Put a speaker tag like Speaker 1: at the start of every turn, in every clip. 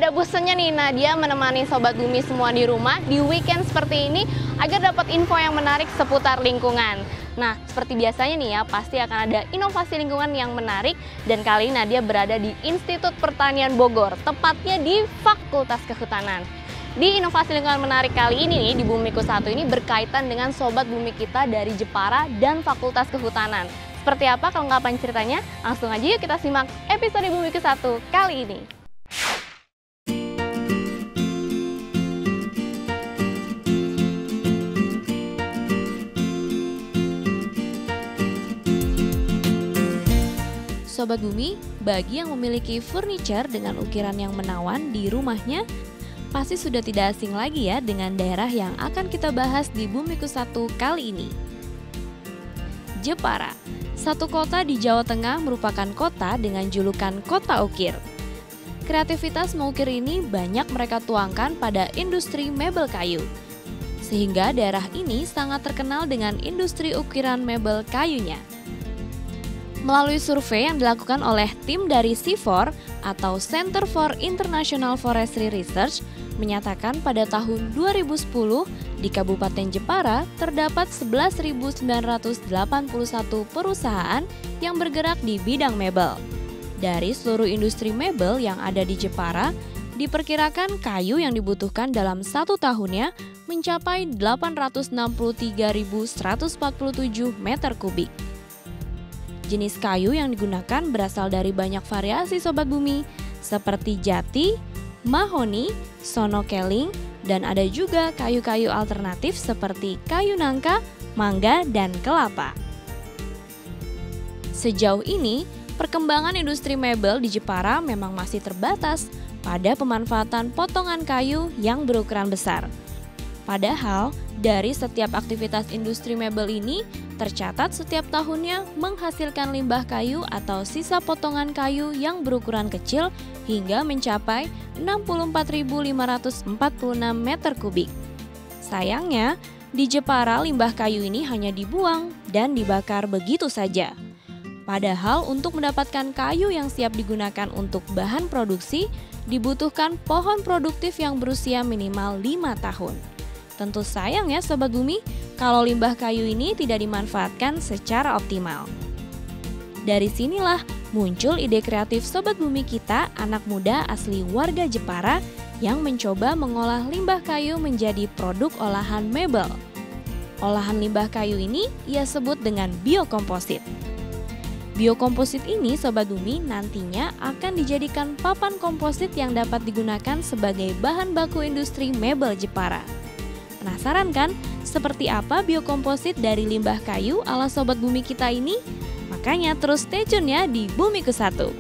Speaker 1: Udah bosennya nih Nadia menemani Sobat Bumi semua di rumah di weekend seperti ini agar dapat info yang menarik seputar lingkungan. Nah, seperti biasanya nih ya, pasti akan ada inovasi lingkungan yang menarik dan kali ini Nadia berada di Institut Pertanian Bogor, tepatnya di Fakultas Kehutanan. Di inovasi lingkungan menarik kali ini nih, di Bumiku 1 ini berkaitan dengan Sobat Bumi kita dari Jepara dan Fakultas Kehutanan. Seperti apa kelengkapan ceritanya? Langsung aja yuk kita simak episode Bumiku 1 kali ini. Sobat Bumi, bagi yang memiliki furniture dengan ukiran yang menawan di rumahnya, pasti sudah tidak asing lagi ya dengan daerah yang akan kita bahas di Bumiku 1 kali ini. Jepara, satu kota di Jawa Tengah merupakan kota dengan julukan Kota Ukir. Kreativitas mengukir ini banyak mereka tuangkan pada industri mebel kayu. Sehingga daerah ini sangat terkenal dengan industri ukiran mebel kayunya. Melalui survei yang dilakukan oleh tim dari CIFOR atau Center for International Forestry Research menyatakan pada tahun 2010 di Kabupaten Jepara terdapat 11.981 perusahaan yang bergerak di bidang mebel. Dari seluruh industri mebel yang ada di Jepara, diperkirakan kayu yang dibutuhkan dalam satu tahunnya mencapai 863.147 meter kubik. Jenis kayu yang digunakan berasal dari banyak variasi Sobat Bumi, seperti jati, mahoni, sono keling, dan ada juga kayu-kayu alternatif seperti kayu nangka, mangga, dan kelapa. Sejauh ini, perkembangan industri mebel di Jepara memang masih terbatas pada pemanfaatan potongan kayu yang berukuran besar. Padahal, dari setiap aktivitas industri mebel ini, tercatat setiap tahunnya menghasilkan limbah kayu atau sisa potongan kayu yang berukuran kecil hingga mencapai 64.546 meter kubik. Sayangnya, di Jepara limbah kayu ini hanya dibuang dan dibakar begitu saja. Padahal untuk mendapatkan kayu yang siap digunakan untuk bahan produksi, dibutuhkan pohon produktif yang berusia minimal 5 tahun. Tentu sayang ya Sobat Bumi, kalau limbah kayu ini tidak dimanfaatkan secara optimal. Dari sinilah muncul ide kreatif Sobat Bumi kita, anak muda asli warga Jepara yang mencoba mengolah limbah kayu menjadi produk olahan mebel. Olahan limbah kayu ini ia sebut dengan biokomposit. Biokomposit ini Sobat Bumi nantinya akan dijadikan papan komposit yang dapat digunakan sebagai bahan baku industri mebel Jepara. Penasaran kan seperti apa biokomposit dari limbah kayu ala Sobat Bumi kita ini? Makanya terus stay tune ya di Bumiku 1.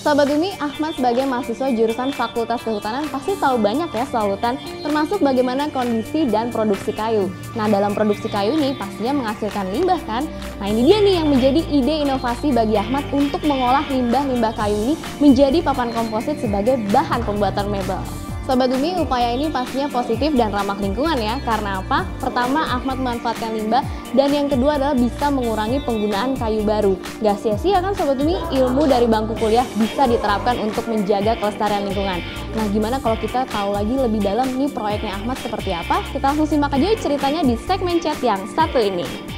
Speaker 1: Sobat Bumi, Ahmad sebagai mahasiswa jurusan Fakultas Kehutanan pasti tahu banyak ya soal hutan, termasuk bagaimana kondisi dan produksi kayu. Nah, dalam produksi kayu ini pastinya menghasilkan limbah kan? Nah, ini dia nih yang menjadi ide inovasi bagi Ahmad untuk mengolah limbah-limbah kayu ini menjadi papan komposit sebagai bahan pembuatan mebel. Sobat Bumi, upaya ini pastinya positif dan ramah lingkungan ya. Karena apa? Pertama, Ahmad memanfaatkan limbah, dan yang kedua adalah bisa mengurangi penggunaan kayu baru. Gak sia-sia kan Sobat Bumi, ilmu dari bangku kuliah bisa diterapkan untuk menjaga kelestarian lingkungan. Nah, gimana kalau kita tahu lagi lebih dalam nih proyeknya Ahmad seperti apa? Kita langsung simak aja ceritanya di segmen chat yang satu ini.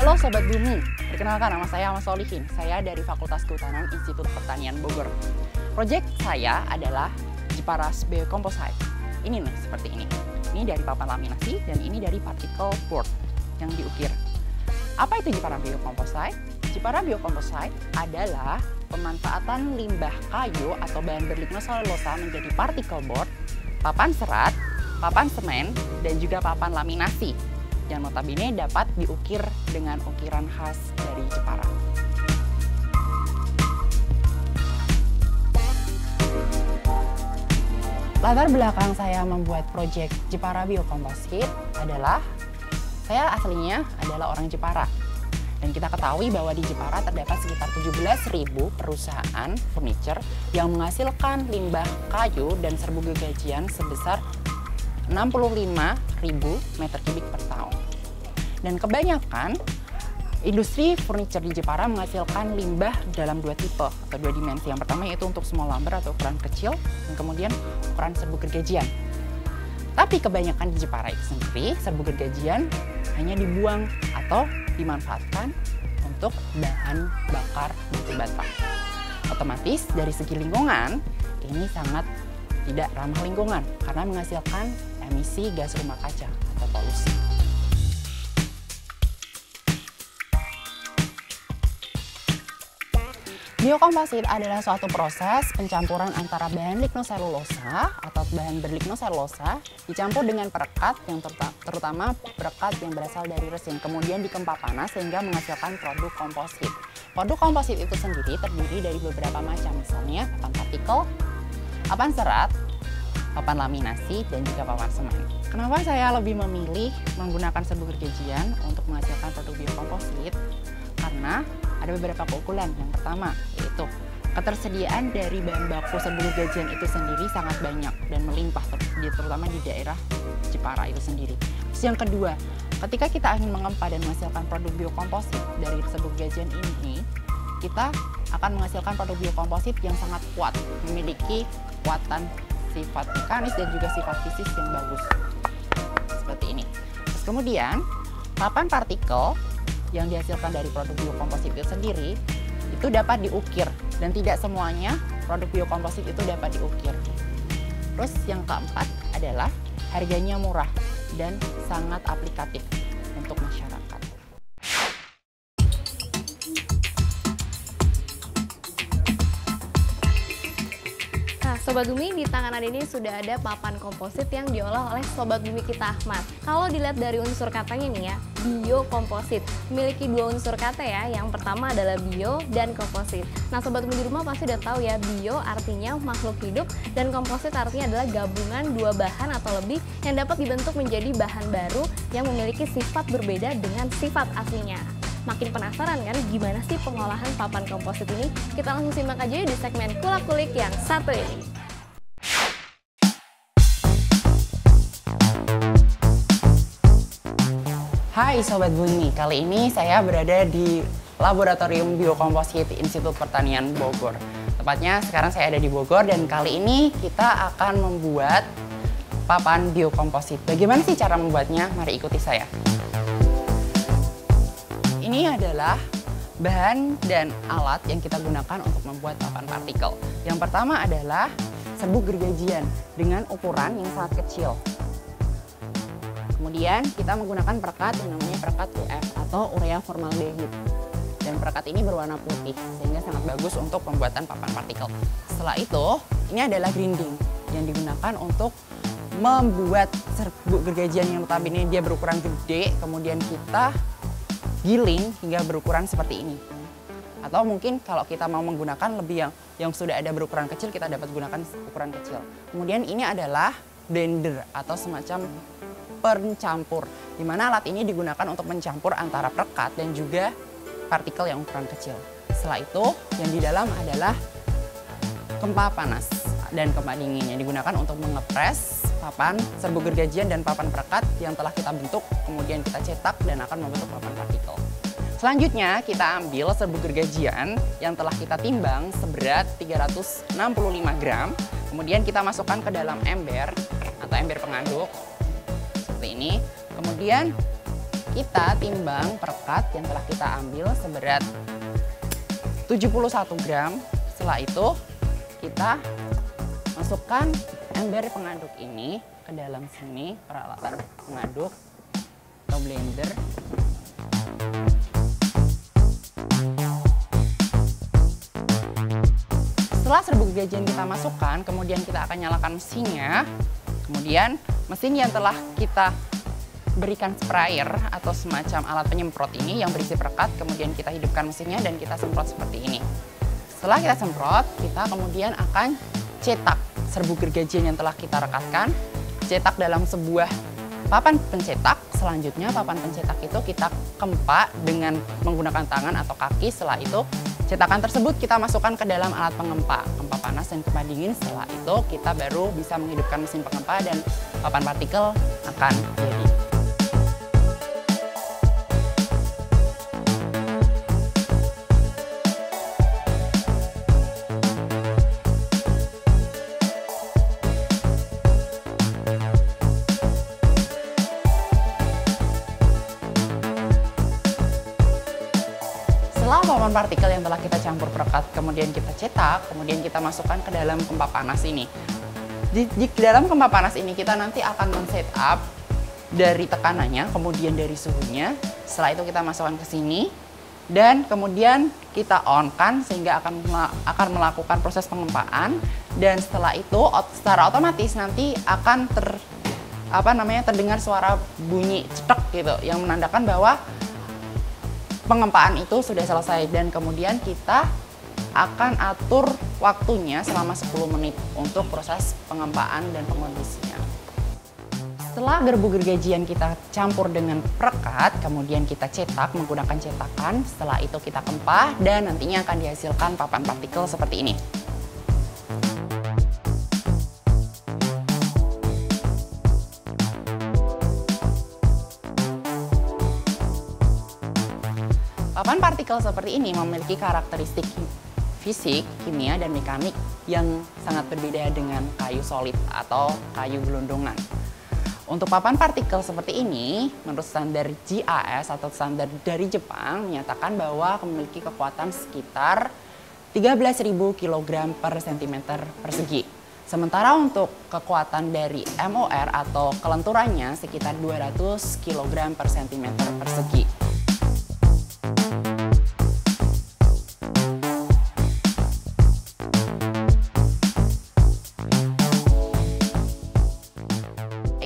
Speaker 2: Halo Sobat Bumi, perkenalkan nama saya Ahmad Solihin. Saya dari Fakultas Kehutanan Institut Pertanian Bogor. Proyek saya adalah Jepara Biocomposite. Ini nih, seperti ini. Ini dari papan laminasi dan ini dari particle board yang diukir. Apa itu Jepara Biocomposite? Jepara Biocomposite adalah pemanfaatan limbah kayu atau bahan berlignoselulosa menjadi particle board, papan serat, papan semen, dan juga papan laminasi yang notabene dapat diukir dengan ukiran khas dari Jepara. Latar belakang saya membuat proyek Jepara Biocomposite adalah saya aslinya adalah orang Jepara. Dan kita ketahui bahwa di Jepara terdapat sekitar 17.000 perusahaan furniture yang menghasilkan limbah kayu dan serbu gergajian sebesar 65.000 meter kubik per tahun. Dan kebanyakan industri furniture di Jepara menghasilkan limbah dalam dua tipe atau dua dimensi. Yang pertama yaitu untuk small lumber atau ukuran kecil, dan kemudian ukuran serbuk gergajian. Tapi kebanyakan di Jepara itu sendiri, serbuk gergajian hanya dibuang atau dimanfaatkan untuk bahan bakar batu bata. Otomatis dari segi lingkungan, ini sangat tidak ramah lingkungan karena menghasilkan emisi gas rumah kaca atau polusi. Biokomposit adalah suatu proses pencampuran antara bahan lignoselulosa atau bahan berlignoselulosa dicampur dengan perekat yang terutama perekat yang berasal dari resin, kemudian dikempa panas sehingga menghasilkan produk komposit. Produk komposit itu sendiri terdiri dari beberapa macam, misalnya papan partikel, papan serat, papan laminasi, dan juga papan semen. Kenapa saya lebih memilih menggunakan serbuk gergajian untuk menghasilkan produk biokomposit? Karena ada beberapa keunggulan. Yang pertama yaitu ketersediaan dari bahan baku serbuk gergajian itu sendiri sangat banyak dan melimpah, terutama di daerah Jepara itu sendiri. Terus yang kedua, ketika kita ingin mengempa dan menghasilkan produk biokomposit dari serbuk gergajian ini, kita akan menghasilkan produk biokomposit yang sangat kuat, memiliki kekuatan sifat mekanis dan juga sifat fisik yang bagus. Seperti ini. Terus kemudian, papan partikel yang dihasilkan dari produk biokomposit itu sendiri itu dapat diukir, dan tidak semuanya produk biokomposit itu dapat diukir. Terus yang keempat adalah harganya murah dan sangat aplikatif untuk masyarakat.
Speaker 1: Sobat Bumi, di tangan Anda ini sudah ada papan komposit yang diolah oleh Sobat Bumi kita Ahmad. Kalau dilihat dari unsur katanya nih ya, biokomposit memiliki dua unsur kata ya. Yang pertama adalah bio dan komposit. Nah, Sobat Bumi di rumah pasti udah tahu ya, bio artinya makhluk hidup dan komposit artinya adalah gabungan dua bahan atau lebih yang dapat dibentuk menjadi bahan baru yang memiliki sifat berbeda dengan sifat aslinya. Makin penasaran kan gimana sih pengolahan papan komposit ini? Kita langsung simak aja di segmen Kulak-Kulik yang satu ini.
Speaker 2: Hai Sobat Bumi, kali ini saya berada di Laboratorium Biokomposit Institut Pertanian Bogor. Tepatnya sekarang saya ada di Bogor dan kali ini kita akan membuat papan biokomposit. Bagaimana sih cara membuatnya? Mari ikuti saya. Ini adalah bahan dan alat yang kita gunakan untuk membuat papan partikel. Yang pertama adalah serbuk gergajian dengan ukuran yang sangat kecil. Kemudian kita menggunakan perekat yang namanya perekat UF atau urea formaldehid. Dan perekat ini berwarna putih sehingga sangat bagus untuk pembuatan papan partikel. Setelah itu, ini adalah grinding yang digunakan untuk membuat serbuk gergajian yang notabene dia berukuran gede, kemudian kita giling hingga berukuran seperti ini. Atau mungkin kalau kita mau menggunakan lebih yang sudah ada berukuran kecil, kita dapat gunakan ukuran kecil. Kemudian ini adalah blender atau semacam pencampur, di mana alat ini digunakan untuk mencampur antara perekat dan juga partikel yang ukuran kecil. Setelah itu, yang di dalam adalah kempa panas dan kempa dingin yang digunakan untuk mengepres papan serbuk gergajian dan papan perekat yang telah kita bentuk, kemudian kita cetak dan akan membentuk papan partikel. Selanjutnya kita ambil serbuk gergajian yang telah kita timbang seberat 365 gram, kemudian kita masukkan ke dalam ember atau ember pengaduk seperti ini. Kemudian kita timbang perekat yang telah kita ambil seberat 71 gram. Setelah itu kita masukkan ember pengaduk ini ke dalam sini, peralatan pengaduk atau blender. Setelah serbuk gergajian kita masukkan, kemudian kita akan nyalakan mesinnya. Kemudian mesin yang telah kita berikan sprayer atau semacam alat penyemprot ini yang berisi perekat, kemudian kita hidupkan mesinnya dan kita semprot seperti ini. Setelah kita semprot, kita kemudian akan cetak serbuk gergajian yang telah kita rekatkan, cetak dalam sebuah papan pencetak. Selanjutnya papan pencetak itu kita kempa dengan menggunakan tangan atau kaki. Setelah itu cetakan tersebut kita masukkan ke dalam alat pengempa, kempa panas dan kempa dingin. Setelah itu kita baru bisa menghidupkan mesin pengempa dan papan partikel akan jadi. Setelah papan partikel yang telah kita campur perekat, kemudian kita cetak, kemudian kita masukkan ke dalam gempa panas ini. Di dalam gempa panas ini kita nanti akan men-setup dari tekanannya, kemudian dari suhunya. Setelah itu kita masukkan ke sini dan kemudian kita on-kan sehingga akan melakukan proses pengempaan, dan setelah itu secara otomatis nanti akan terdengar suara bunyi cetek gitu yang menandakan bahwa pengempaan itu sudah selesai, dan kemudian kita akan atur waktunya selama 10 menit untuk proses pengempaan dan pengondisian. Setelah gergajian kita campur dengan perekat, kemudian kita cetak menggunakan cetakan, setelah itu kita kempah dan nantinya akan dihasilkan papan partikel seperti ini. Papan partikel seperti ini memiliki karakteristik fisik, kimia, dan mekanik yang sangat berbeda dengan kayu solid atau kayu gelondongan. Untuk papan partikel seperti ini, menurut standar GAS atau standar dari Jepang, menyatakan bahwa memiliki kekuatan sekitar 13.000 kg per cm persegi. Sementara untuk kekuatan dari MOR atau kelenturannya sekitar 200 kg per cm persegi.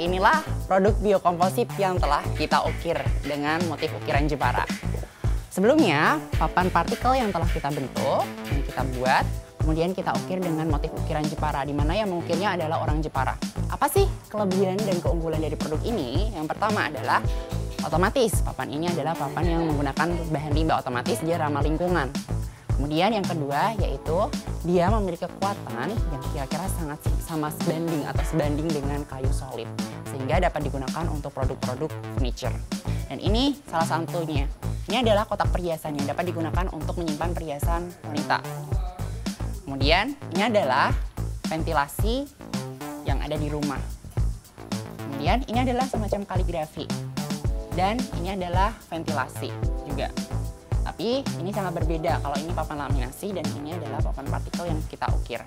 Speaker 2: Inilah produk biokomposit yang telah kita ukir dengan motif ukiran Jepara. Sebelumnya, papan partikel yang telah kita bentuk, yang kita buat, kemudian kita ukir dengan motif ukiran Jepara, di mana yang mengukirnya adalah orang Jepara. Apa sih kelebihan dan keunggulan dari produk ini? Yang pertama adalah otomatis. Papan ini adalah papan yang menggunakan bahan limbah, otomatis dia ramah lingkungan. Kemudian yang kedua yaitu dia memiliki kekuatan yang kira-kira sangat sama sebanding atau sebanding dengan kayu solid, sehingga dapat digunakan untuk produk-produk furniture. Dan ini salah satunya. Ini adalah kotak perhiasan yang dapat digunakan untuk menyimpan perhiasan wanita. Kemudian ini adalah ventilasi yang ada di rumah. Kemudian ini adalah semacam kaligrafi. Dan ini adalah ventilasi juga. Tapi ini sangat berbeda, kalau ini papan laminasi dan ini adalah papan partikel yang kita ukir.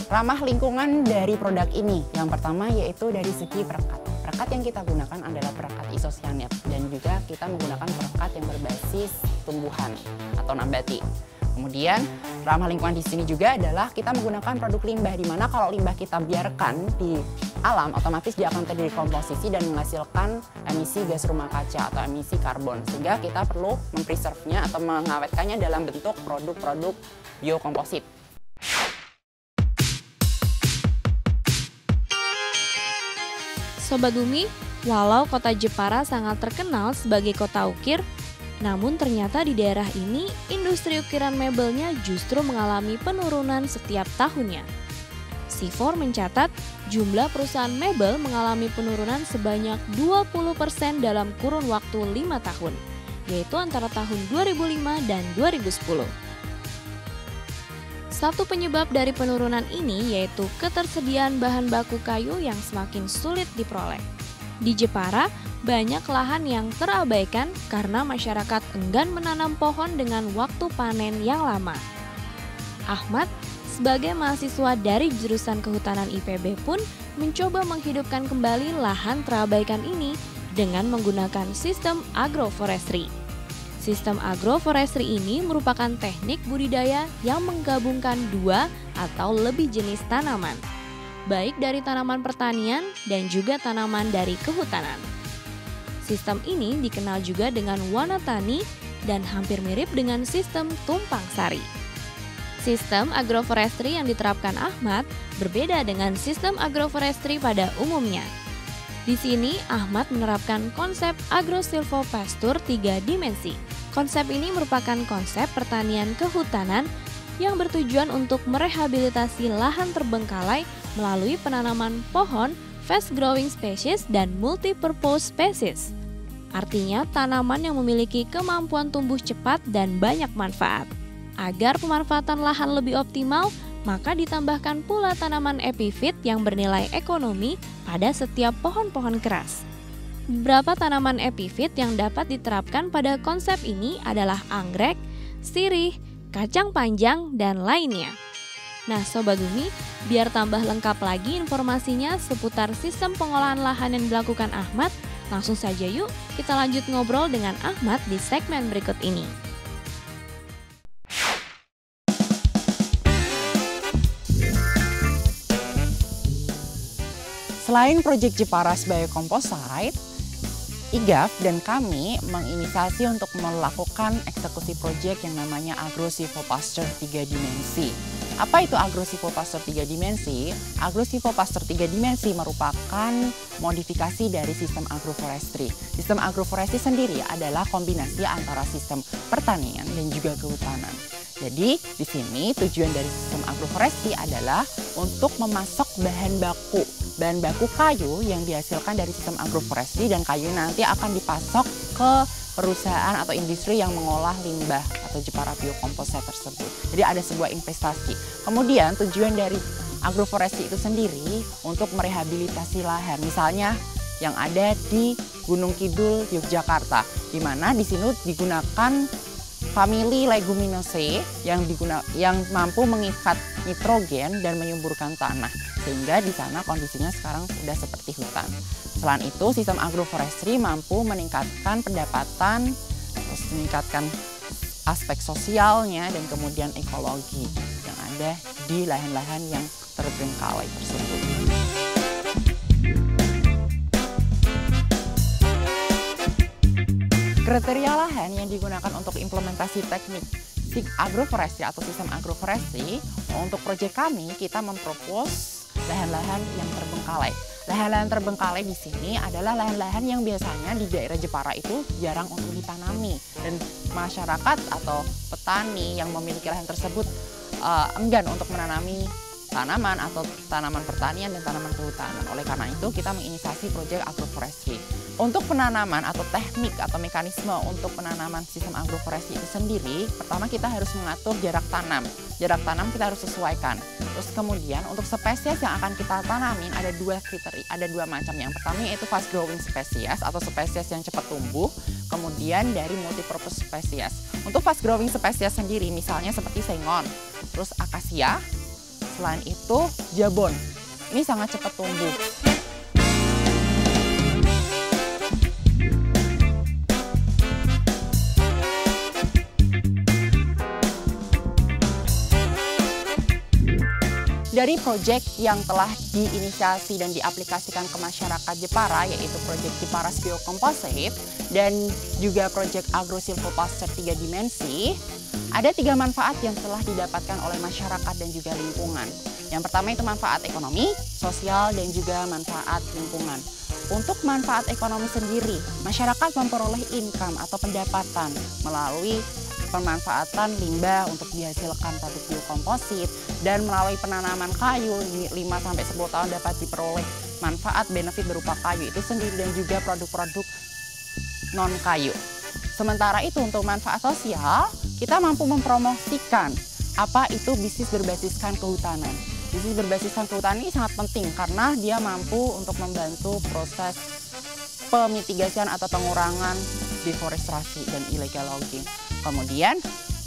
Speaker 2: Ramah lingkungan dari produk ini, yang pertama yaitu dari segi perekat. Perekat yang kita gunakan adalah perekat isocyanate, dan juga kita menggunakan perekat yang berbasis tumbuhan atau nabati. Kemudian ramah lingkungan di sini juga adalah kita menggunakan produk limbah, di mana kalau limbah kita biarkan di alam, otomatis dia akan terdekomposisi dan menghasilkan emisi gas rumah kaca atau emisi karbon, sehingga kita perlu mempreserve-nya atau mengawetkannya dalam bentuk produk-produk biokomposit.
Speaker 1: Sobat Bumi, walau kota Jepara sangat terkenal sebagai kota ukir, namun ternyata di daerah ini industri ukiran mebelnya justru mengalami penurunan setiap tahunnya. C4 mencatat jumlah perusahaan mebel mengalami penurunan sebanyak 20% dalam kurun waktu 5 tahun, yaitu antara tahun 2005 dan 2010. Satu penyebab dari penurunan ini yaitu ketersediaan bahan baku kayu yang semakin sulit diperoleh. Di Jepara, banyak lahan yang terabaikan karena masyarakat enggan menanam pohon dengan waktu panen yang lama. Ahmad, sebagai mahasiswa dari jurusan Kehutanan IPB pun mencoba menghidupkan kembali lahan terabaikan ini dengan menggunakan sistem agroforestry. Sistem agroforestry ini merupakan teknik budidaya yang menggabungkan dua atau lebih jenis tanaman, baik dari tanaman pertanian dan juga tanaman dari kehutanan. Sistem ini dikenal juga dengan wanatani dan hampir mirip dengan sistem tumpang sari. Sistem agroforestry yang diterapkan Ahmad berbeda dengan sistem agroforestry pada umumnya. Di sini Ahmad menerapkan konsep agrosilvopasture 3 dimensi. Konsep ini merupakan konsep pertanian kehutanan yang bertujuan untuk merehabilitasi lahan terbengkalai melalui penanaman pohon, fast growing species, dan multi-purpose species. Artinya tanaman yang memiliki kemampuan tumbuh cepat dan banyak manfaat. Agar pemanfaatan lahan lebih optimal, maka ditambahkan pula tanaman epifit yang bernilai ekonomi pada setiap pohon-pohon keras. Beberapa tanaman epifit yang dapat diterapkan pada konsep ini adalah anggrek, sirih, kacang panjang, dan lainnya. Nah Sobat Bumi, biar tambah lengkap lagi informasinya seputar sistem pengolahan lahan yang dilakukan Ahmad, langsung saja yuk kita lanjut ngobrol dengan Ahmad di segmen berikut ini.
Speaker 2: Selain proyek Jeparas Biocomposite, IGAF dan kami menginisiasi untuk melakukan eksekusi proyek yang namanya Agro-Silvopasture 3 dimensi. Apa itu Agro-Silvopasture 3 dimensi? Agro-Silvopasture 3 dimensi merupakan modifikasi dari sistem agroforestry. Sistem agroforestry sendiri adalah kombinasi antara sistem pertanian dan juga kehutanan. Jadi di sini tujuan dari sistem agroforestry adalah untuk memasok bahan baku kayu yang dihasilkan dari sistem agroforestry, dan kayu nanti akan dipasok ke perusahaan atau industri yang mengolah limbah atau Jepara Biocomposite tersebut. Jadi ada sebuah investasi. Kemudian tujuan dari agroforestry itu sendiri untuk merehabilitasi lahan, misalnya yang ada di Gunung Kidul, Yogyakarta, di mana di sini digunakan famili Leguminosae yang mampu mengikat nitrogen dan menyuburkan tanah, sehingga di sana kondisinya sekarang sudah seperti hutan. Selain itu, sistem agroforestry mampu meningkatkan pendapatan, terus meningkatkan aspek sosialnya dan kemudian ekologi yang ada di lahan-lahan yang terbengkalai tersebut. Kriteria lahan yang digunakan untuk implementasi teknik agroforestry atau sistem agroforestry, untuk proyek kami kita mempropos lahan-lahan yang terbengkalai. Lahan-lahan terbengkalai di sini adalah lahan-lahan yang biasanya di daerah Jepara itu jarang untuk ditanami, dan masyarakat atau petani yang memiliki lahan tersebut enggan untuk menanami tanaman atau tanaman pertanian dan tanaman kehutanan. Oleh karena itu kita menginisiasi proyek agroforestry. Untuk penanaman atau teknik atau mekanisme untuk penanaman sistem agroforestry itu sendiri, pertama kita harus mengatur jarak tanam. Jarak tanam kita harus sesuaikan. Terus kemudian untuk spesies yang akan kita tanamin ada dua kriteria, ada dua macam. Yang pertama yaitu fast growing spesies atau spesies yang cepat tumbuh, kemudian dari multipurpose spesies. Untuk fast growing spesies sendiri misalnya seperti sengon, terus akasia, selain itu jabon. Ini sangat cepat tumbuh. Dari proyek yang telah diinisiasi dan diaplikasikan ke masyarakat Jepara, yaitu proyek Jeparas Biocomposite dan juga proyek Agro-Silvopasture 3 dimensi, ada 3 manfaat yang telah didapatkan oleh masyarakat dan juga lingkungan. Yang pertama itu manfaat ekonomi, sosial, dan juga manfaat lingkungan. Untuk manfaat ekonomi sendiri, masyarakat memperoleh income atau pendapatan melalui pemanfaatan limbah untuk dihasilkan produk biokomposit, dan melalui penanaman kayu 5-10 tahun dapat diperoleh manfaat benefit berupa kayu itu sendiri dan juga produk-produk non kayu. Sementara itu untuk manfaat sosial, kita mampu mempromosikan apa itu bisnis berbasiskan kehutanan. Bisnis berbasiskan kehutanan ini sangat penting karena dia mampu untuk membantu proses pemitigasian atau pengurangan deforestasi dan illegal logging. Kemudian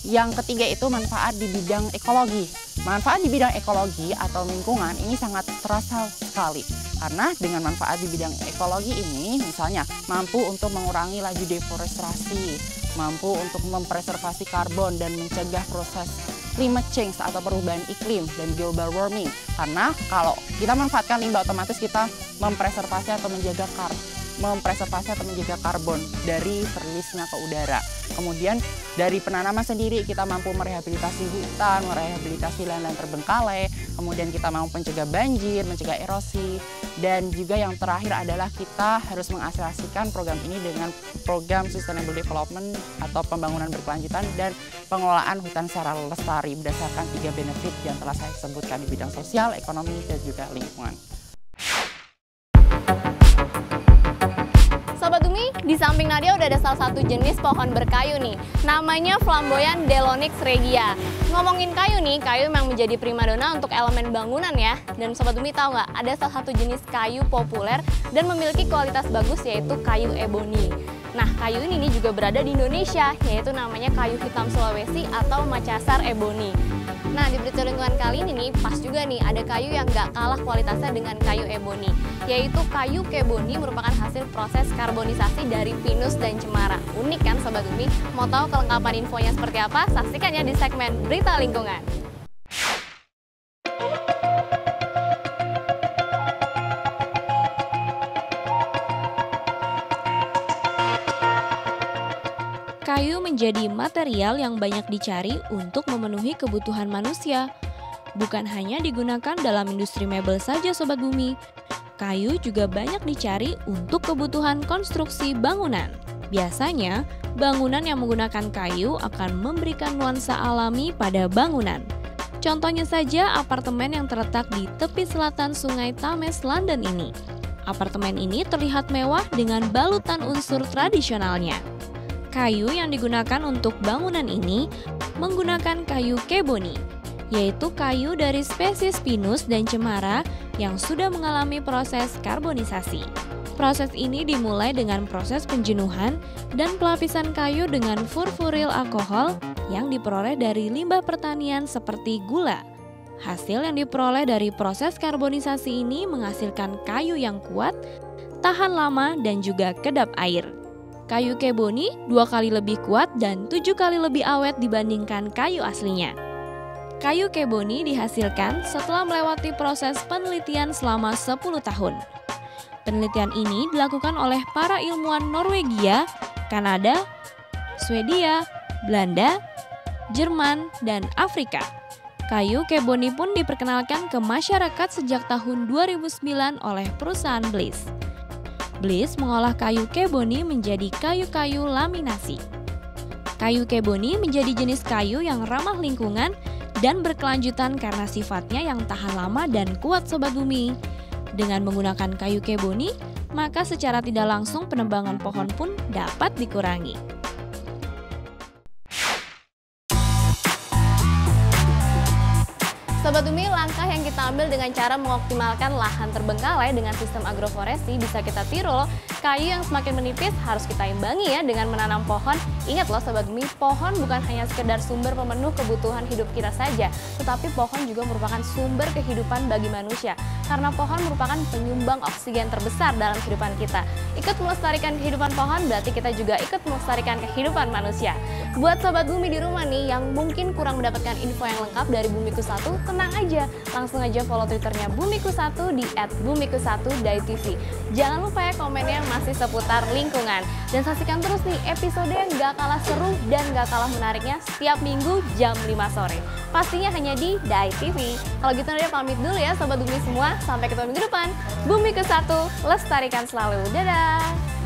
Speaker 2: yang ketiga itu manfaat di bidang ekologi. Manfaat di bidang ekologi atau lingkungan ini sangat terasa sekali. Karena dengan manfaat di bidang ekologi ini misalnya mampu untuk mengurangi laju deforestasi, mampu untuk mempreservasi karbon dan mencegah proses climate change atau perubahan iklim dan global warming. Karena kalau kita manfaatkan limbah, otomatis kita mempreservasi atau menjaga karbon dari rilisnya ke udara. Kemudian dari penanaman sendiri kita mampu merehabilitasi hutan, merehabilitasi lahan-lahan terbengkalai, kemudian kita mampu mencegah banjir, mencegah erosi, dan juga yang terakhir adalah kita harus mengasosiasikan program ini dengan program Sustainable Development atau pembangunan berkelanjutan dan pengelolaan hutan secara lestari berdasarkan 3 benefit yang telah saya sebutkan di bidang sosial, ekonomi, dan juga lingkungan.
Speaker 3: Di samping Nadia udah ada salah satu jenis pohon berkayu nih, namanya Flamboyan Delonyx regia. Ngomongin kayu nih, kayu memang menjadi primadona untuk elemen bangunan ya. Dan Sobat Bumi tahu nggak, ada salah satu jenis kayu populer dan memiliki kualitas bagus yaitu kayu eboni. Nah, kayu ini nih juga berada di Indonesia, yaitu namanya kayu hitam Sulawesi atau Makassar eboni. Nah, di berita lingkungan kali ini nih, pas juga nih ada kayu yang nggak kalah kualitasnya dengan kayu eboni, yaitu kayu keboni merupakan hasil proses karbonisasi dari pinus dan cemara. Unik kan Sobat Bumi? Mau tahu kelengkapan infonya seperti apa? Saksikan ya di segmen Berita Lingkungan.
Speaker 1: Kayu menjadi material yang banyak dicari untuk memenuhi kebutuhan manusia. Bukan hanya digunakan dalam industri mebel saja Sobat Bumi. Kayu juga banyak dicari untuk kebutuhan konstruksi bangunan. Biasanya, bangunan yang menggunakan kayu akan memberikan nuansa alami pada bangunan. Contohnya saja apartemen yang terletak di tepi selatan Sungai Thames, London ini. Apartemen ini terlihat mewah dengan balutan unsur tradisionalnya. Kayu yang digunakan untuk bangunan ini menggunakan kayu keboni, yaitu kayu dari spesies pinus dan cemara yang sudah mengalami proses karbonisasi. Proses ini dimulai dengan proses penjenuhan dan pelapisan kayu dengan furfuril alkohol yang diperoleh dari limbah pertanian seperti gula. Hasil yang diperoleh dari proses karbonisasi ini menghasilkan kayu yang kuat, tahan lama, dan juga kedap air. Kayu keboni 2 kali lebih kuat dan 7 kali lebih awet dibandingkan kayu aslinya. Kayu keboni dihasilkan setelah melewati proses penelitian selama 10 tahun. Penelitian ini dilakukan oleh para ilmuwan Norwegia, Kanada, Swedia, Belanda, Jerman, dan Afrika. Kayu keboni pun diperkenalkan ke masyarakat sejak tahun 2009 oleh perusahaan Bliss. Bliss mengolah kayu keboni menjadi kayu-kayu laminasi. Kayu keboni menjadi jenis kayu yang ramah lingkungan dan berkelanjutan karena sifatnya yang tahan lama dan kuat Sobat Bumi. Dengan menggunakan kayu keboni, maka secara tidak langsung penebangan pohon pun dapat dikurangi.
Speaker 3: Sobat Bumi, langkah yang kita ambil dengan cara mengoptimalkan lahan terbengkalai dengan sistem agroforestry bisa kita tiru loh. Kayu yang semakin menipis harus kita imbangi ya dengan menanam pohon. Ingat loh Sobat Bumi, pohon bukan hanya sekedar sumber pemenuh kebutuhan hidup kita saja, tetapi pohon juga merupakan sumber kehidupan bagi manusia. Karena pohon merupakan penyumbang oksigen terbesar dalam kehidupan kita. Ikut melestarikan kehidupan pohon berarti kita juga ikut melestarikan kehidupan manusia. Buat Sobat Bumi di rumah nih yang mungkin kurang mendapatkan info yang lengkap dari Bumiku 1, tenang aja, langsung aja follow Twitternya Bumiku 1 di @bumiku1.tv. Jangan lupa ya komennya masih seputar lingkungan. Dan saksikan terus nih episode yang gak kalah seru dan gak kalah menariknya setiap minggu jam 5 sore. Pastinya hanya di Dai TV. Kalau gitu Nadia pamit dulu ya Sobat Bumi semua. Sampai ketemu minggu depan. Bumiku 1, lestarikan selalu. Dadah!